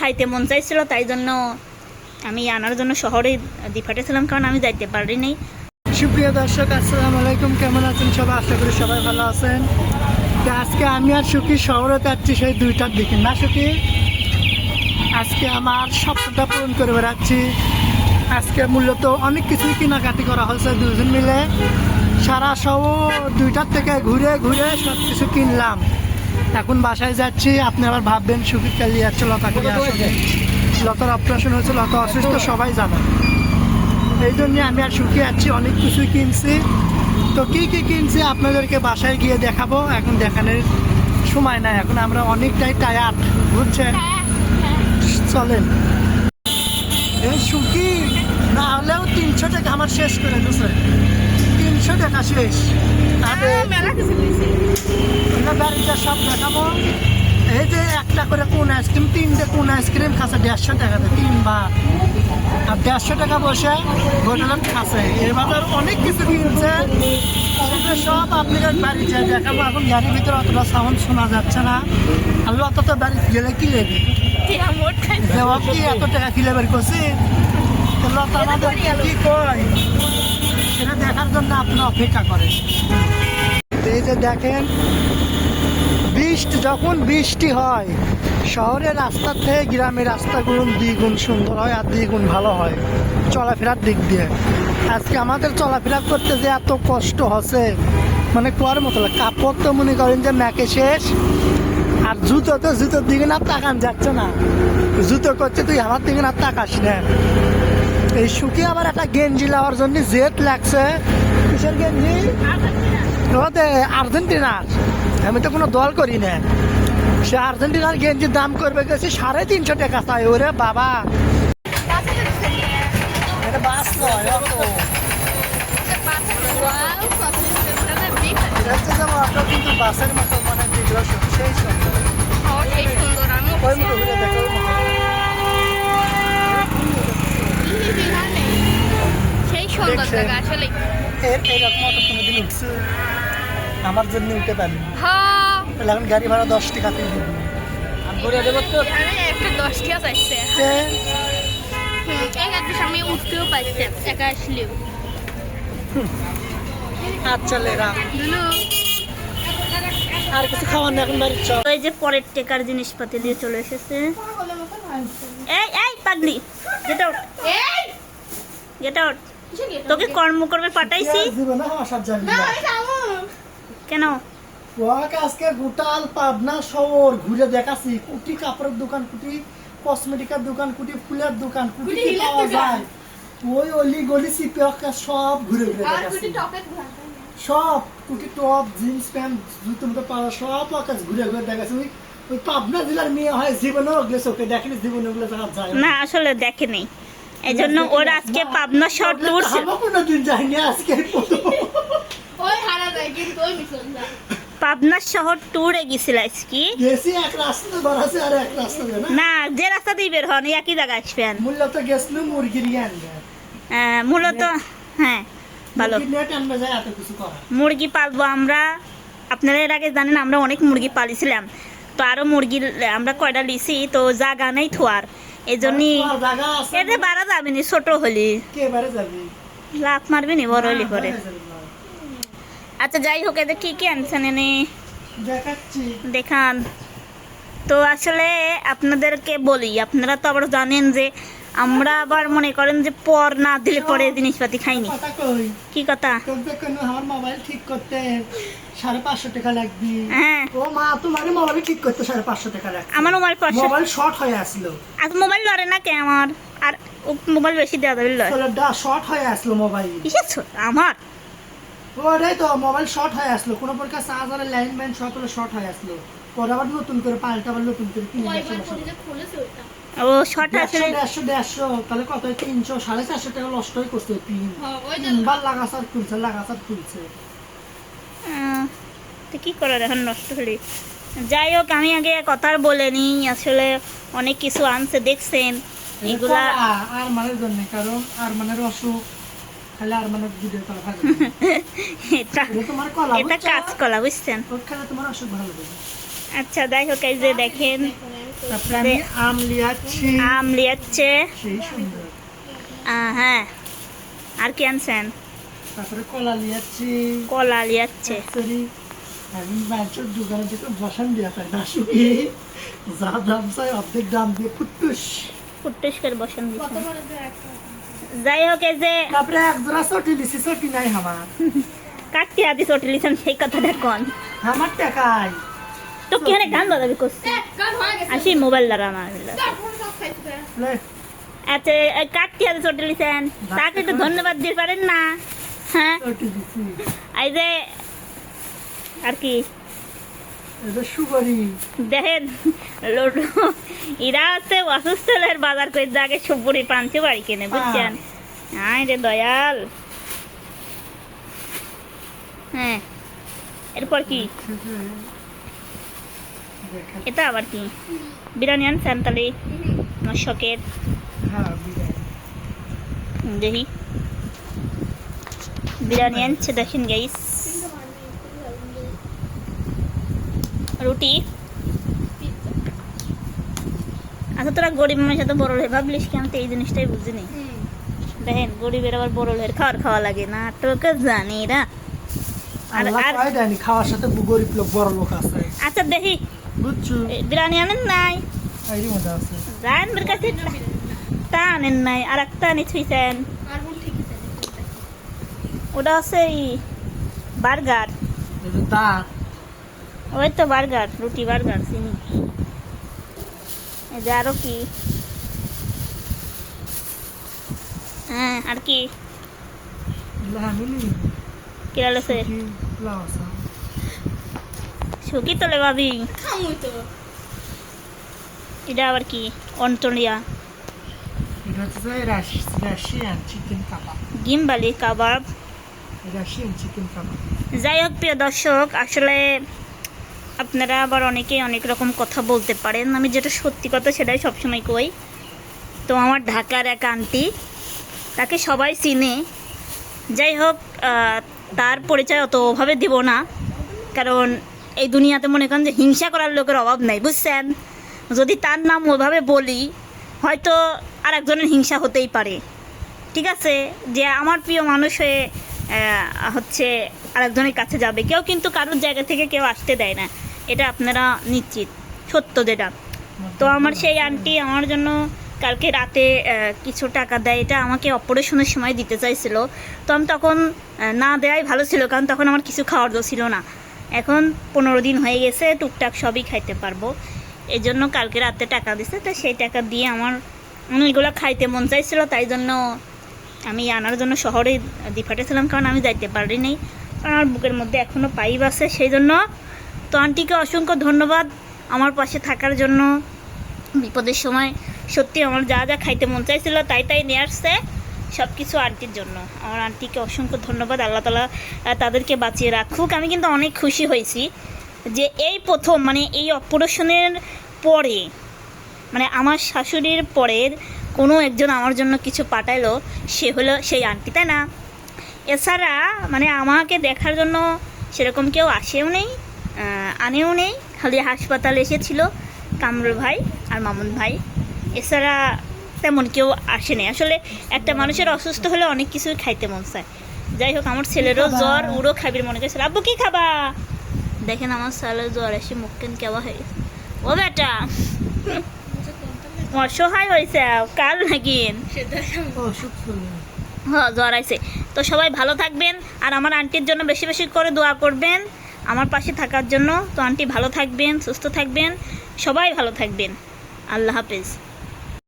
খাইতে মন চাইছিল, তাই জন্য আমি আনার জন্য শহরে দিয়ে পাঠিয়েছিলাম, কারণ আমি যাইতে পারিনি। সুপ্রিয় দর্শক, আসসালামু আলাইকুম। কেমন আছেন সবাই? আশা করি সবাই ভালো আছেন। তো আজকে আমি আর সুখী শহরে যাচ্ছি সেই 2টার দিকে। না সুখী, আজকে আমার স্বপ্নটা পূরণ করে বেড়াচ্ছি। আজকে মূলত অনেক কিছুই কেনাকাটি করা হয়েছে দুজন মিলে। সারা শহর 2টার থেকে ঘুরে ঘুরে সব কিছু কিনলাম। এখন বাসায় যাচ্ছি। আপনি আবার ভাববেন সুখী কালি যাচ্ছে লতাকে নিয়ে। আসলে লতার অপারেশন হয়েছে, লতা অসুস্থ, সবাই জানে। এই জন্য আমি আর সুখী যাচ্ছি। অনেক কিছুই কিনছি। তো কী কী কিনছি আপনাদেরকে বাসায় গিয়ে দেখাবো। এখন দেখানোর সময় নাই, এখন আমরা অনেকটাই টায়ার্ড, বুঝছেন? চলেন। এই সুখী না হলেও 300 টাকা আমার শেষ করে দিচ্ছে। 300 টাকা শেষ। বাড়িটা সব দেখাবো। এই যে একটা করে কোন আইসক্রিম, 3টে কোন আইসক্রিম খাচ্ছে 150 টাকাতে 3বার। আর 150 টাকা বসে হোটেলের খাচ্ছে। এবার অনেক কিছু কিনছে, সেগুলো সব আপনাদের বাড়িতে দেখাবো। এখন গাড়ির ভিতরে অতটা সাউন্ড শোনা যাচ্ছে না। আর অত তো বাড়িতে গেলে কি লেগে জবাব কি এত টাকা কিলে বের করছি। লতা আমাদের কি কয় সেটা দেখার জন্য আপনি অপেক্ষা করেন। এই যে দেখেন, যখন বৃষ্টি হয় শহরের রাস্তার থেকে গ্রামের রাস্তাগুলো দ্বিগুণ সুন্দর হয় আর দ্বিগুণ ভালো হয় চলাফেরার দিক দিয়ে। আজকে আমাদের চলাফেরা করতে যে এত কষ্ট হচ্ছে মানে কোয়ার মতো। কাপড় তো মনে করেন যে ম্যাকে শেষ। আর জুতোর দিকে না তাকান যাচ্ছে না। জুতো করছে তুই আমার দিকে না তাকাস না। এই সুখী আবার একটা গেঞ্জি নেওয়ার জন্য জেদ লাগছে। কিসের গেঞ্জি? আর্জেন্টিনার। আমি তো কোনো দল করি না। সে আর্জেন্টিনার গেঞ্জির দাম করবে গেছে 350 টাকা চাই। ওরে বাবা, এটা বাস নয়, অটো। কিন্তু বাসের মতো মানে যেগুলো সেই সুন্দর। ওই মতো ঘুরে দেখো, এরকম অটো কোনোদিন উঠছে? আমার জন্য উঠতে পারি। এখন গাড়ি ভাড়া 10 টাকা দিয়ে দেবো। আচ্ছা লেরা, আর কিছু খাওয়ার না এখন বাড়ির চল। এই যে পরের টেকার জিনিসপাতি দিয়ে চলে এসেছে। এই পাগলি, গেট আউট, গেট আউট। তোকে কর্ম করবে পাঠাইছি কেন? আজকে গোটাল পাবনা শহর ঘুরে দেখাচ্ছি। কুটি কাপড়ের দোকান, কুটি কসমেটিকের দোকান, কুটি ফুলের দোকান, কুটি কি পাওয়া যায় ওই অলি গলি সিপে সব ঘুরে ঘুরে দেখাচ্ছি। সব কুটি টপ, জিন্স প্যান্ট, জুতো মতো পাওয়া সব ঘুরে ঘুরে দেখাচ্ছি। ওই পাবনা জেলার মেয়ে হয় জীবনে ওগুলো চোখে দেখেনি, জীবনে ওগুলো দেখা যায় না, আসলে দেখেনি। এই জন্য ওরা আজকে পাবনা শহর ট্যুর। কোনোদিন যায়নি, আজকে পাবনা শহর ট্যুরে গেছিল আজকে। এক রাস্তা ধর আছে আর এক রাস্তা না, যে রাস্তা দিয়ে বের হন একই জায়গায় আসবেন। মূলত গেছিল মুরগির মূলত হ্যাঁ ভালো মুরগি পালবো আমরা। আপনারা এর আগে জানেন আমরা অনেক মুরগি পালিছিলাম। তো আরো মুরগি আমরা কয়টা লিছি, তো জায়গা নেই থোয়ার। এই জন্যই এতে বাড়া যাবে নি। ছোট হলি লাভ মারবি নি, বড় হলি পরে। আচ্ছা যাই হোক, এদের কি কি আনছেন এনে দেখান তো। আসলে আপনাদেরকে বলি, আপনারা তো আবার জানেন যে আমরা আবার মনে করেন যে পর না দিলে পরে জিনিসপাতি খাইনি। কি কথা? আমার মোবাইল ঠিক করতে 550 টাকা লাগবে। হ্যাঁ, ও মা, তোমার মোবাইল ঠিক করতে 550 টাকা লাগবে। আমার মোবাইল শর্ট হয়ে আসলো। আর মোবাইল লড়ে না কে আমার? আর মোবাইল বেশি দেওয়া যাবে লয়। শর্ট হয়ে আসলো মোবাইল। কিসের আমার? ওরে তো মোবাইল শর্ট হয়ে আসলো। কোনো প্রকার চার্জারের লাইন ম্যান সব শর্ট হয়ে আসলো। পরে আবার নতুন করে পাল্টা, আবার নতুন করে কিনে ও শর্ট আসলে 150 তাহলে কত? 300 450 টাকা লস হয়ে করছে। তিনবার লাগাছার খুলছে। তো কি করার এখন, নষ্ট হলে। যাই হোক, আমি আগে কথা বলে নিই। আসলে অনেক কিছু আনছে দেখছেন এগুলা আর মানের জন্য, কারণ আর মানের অসুখ খালি আর মানের ভিডিও করা থাকে। এটা কাঁচকলা বুঝছেন। তোমার অসুখ ভালো। আচ্ছা যাই হোক, এই যে দেখেন তারপরে আমি আম লিয়াচ্ছি, আম লিয়াচ্ছে। সেই সুন্দর। হ্যাঁ, আর কি আনছেন? তারপরে কলা লিয়াচ্ছি, কলা লিয়াচ্ছে। সরি আমি মাংসের দোকানে থেকে বসান দিয়া পাই না শুকি, যা দাম চাই অর্ধেক দাম দিয়ে ফুটুস। ফুটুস করে বসান দিচ্ছেন। যাই হোক, এই যে তারপরে এক জোড়া চটি লিছি, চটি নাই আমার। কাটতে আদি চটি লিছেন, সেই কথাটা কন। আমার টাকায় তো কি হারে গান বাজাবি করছি? আসি মোবাইল দ্বারা আমার। লে, আচ্ছা, কাটতে আদি চটি লিছেন, তাকে একটু ধন্যবাদ দিয়ে পারেন না? হ্যাঁ, চটি দিছি। এই যে আর কি এটা সুপারি। দেখেন, লডু এরা হচ্ছে অসুস্থ হলের বাজার করে আগে সুপুরি পাঞ্চে বাড়ি কেনে, বুঝছেন? আয় রে দয়াল। হ্যাঁ, এরপর কি? দেখেন। এটা আবার কি? বিরিয়ানি আনছেন তাহলে আমার শখের? হ্যাঁ, বিরিয়ানি। দেখি বিরিয়ানি আনছে, দেখেন গাইস। রুটি। আচ্ছা, তোরা গরিব মানুষের তো বড় হয়ে ভাবলিস কি? আমি তো এই জিনিসটাই বুঝিনি। দেখেন, গরিবের আবার বড় হয়ে খাওয়া লাগে না, তোকে জানি না। আল্লাহ কয় দেয়নি, খাওয়ার সাথে গরিব লোক বড় লোক আছে। আচ্ছা, দেখি বুঝছো? বিরিয়ানি আনেন নাই? এরই মধ্যে আছে। যান বের কাছে, তা আনেন নাই, আর একটা আনি থুইছেন। ওটা আছে বার্গার। এই যে দাঁত, ওই তো বার্গার, রুটি বার্গার চিনি। এই যে আরো কি? হ্যাঁ, আর কি এগুলো আমি নিই। কিরা লেছে? কি লাউ আছে? সুখী তোলে ভাবি। এটা আবার কি? অন্টনিয়া এটা হচ্ছে যে রাশিয়ান চিকেন কাবাব। গিমবালি কাবাব। রাশিয়ান চিকেন কাবাব। যাই হোক, প্রিয় দর্শক, আসলে আপনারা আবার অনেকেই অনেক রকম কথা বলতে পারেন। আমি যেটা সত্যি কথা সেটাই সবসময় কই। তো আমার ঢাকার এক আন্টি, তাকে সবাই চিনে। যাই হোক, তার পরিচয় অতভাবে দিব না, কারণ এই দুনিয়াতে মনে করেন যে হিংসা করার লোকের অভাব নাই, বুঝছেন? যদি তার নাম ওইভাবে বলি, হয়তো আর একজনের হিংসা হতেই পারে। ঠিক আছে, যে আমার প্রিয় মানুষ হয়ে হচ্ছে আরেকজনের কাছে যাবে, কেউ কিন্তু কারোর জায়গা থেকে কেউ আসতে দেয় না, এটা আপনারা নিশ্চিত, সত্য যেটা। তো আমার সেই আন্টি আমার জন্য কালকে রাতে কিছু টাকা দেয়, এটা আমাকে অপারেশনের সময় দিতে চাইছিল। তো আমি তখন না দেয়াই ভালো ছিল, কারণ তখন আমার কিছু খাওয়ার জো ছিল না। এখন 15 দিন হয়ে গেছে, টুকটাক সবই খাইতে পারবো, এই জন্য কালকে রাতে টাকা দিছে। তো সেই টাকা দিয়ে আমার এগুলো খাইতে মন চাইছিল, তাই জন্য আমি আনার জন্য শহরে দিয়ে পাঠিয়েছিলাম, কারণ আমি যাইতে পারিনি, কারণ আমার বুকের মধ্যে এখনও পাইপ আছে, সেই জন্য। তো আন্টিকে অসংখ্য ধন্যবাদ আমার পাশে থাকার জন্য। বিপদের সময় সত্যি আমার যা যা খাইতে মন চাইছিল তাই নিয়ে আসছে, সব কিছু আন্টির জন্য। আমার আন্টিকে অসংখ্য ধন্যবাদ, আল্লাহ তাআলা তাদেরকে বাঁচিয়ে রাখুক। আমি কিন্তু অনেক খুশি হয়েছি যে এই প্রথম, মানে এই অপারেশনের পরে, মানে আমার শাশুড়ির পরের কোনো একজন আমার জন্য কিছু পাঠাইলো, সে হলো সেই আন্টি, তাই না? এছাড়া মানে আমাকে দেখার জন্য সেরকম কেউ আসেও নেই, আনেও নেই, খালি হাসপাতালে এসেছিল কামরুল ভাই আর মামুন ভাই, এছাড়া তেমন কেউ আসেনি। আসলে একটা মানুষের অসুস্থ হলে অনেক কিছুই খাইতে মন চায়। যাই হোক, আমার ছেলেরও জ্বর, ওরও খাবির মনে করেছিল। আব্বু কি খাবা? দেখেন আমার ছেলের জ্বর এসে মুখ কেন কেওয়া হয়ে গেছে। ও বেটা অসহায় হয়েছে কাল নাকি হ্যাঁ জ্বর আইছে। তো সবাই ভালো থাকবেন, আর আমার আন্টির জন্য বেশি বেশি করে দোয়া করবেন আমার পাশে থাকার জন্য। তো আন্টি ভালো থাকবেন, সুস্থ থাকবেন, সবাই ভালো থাকবেন। আল্লাহ হাফেজ।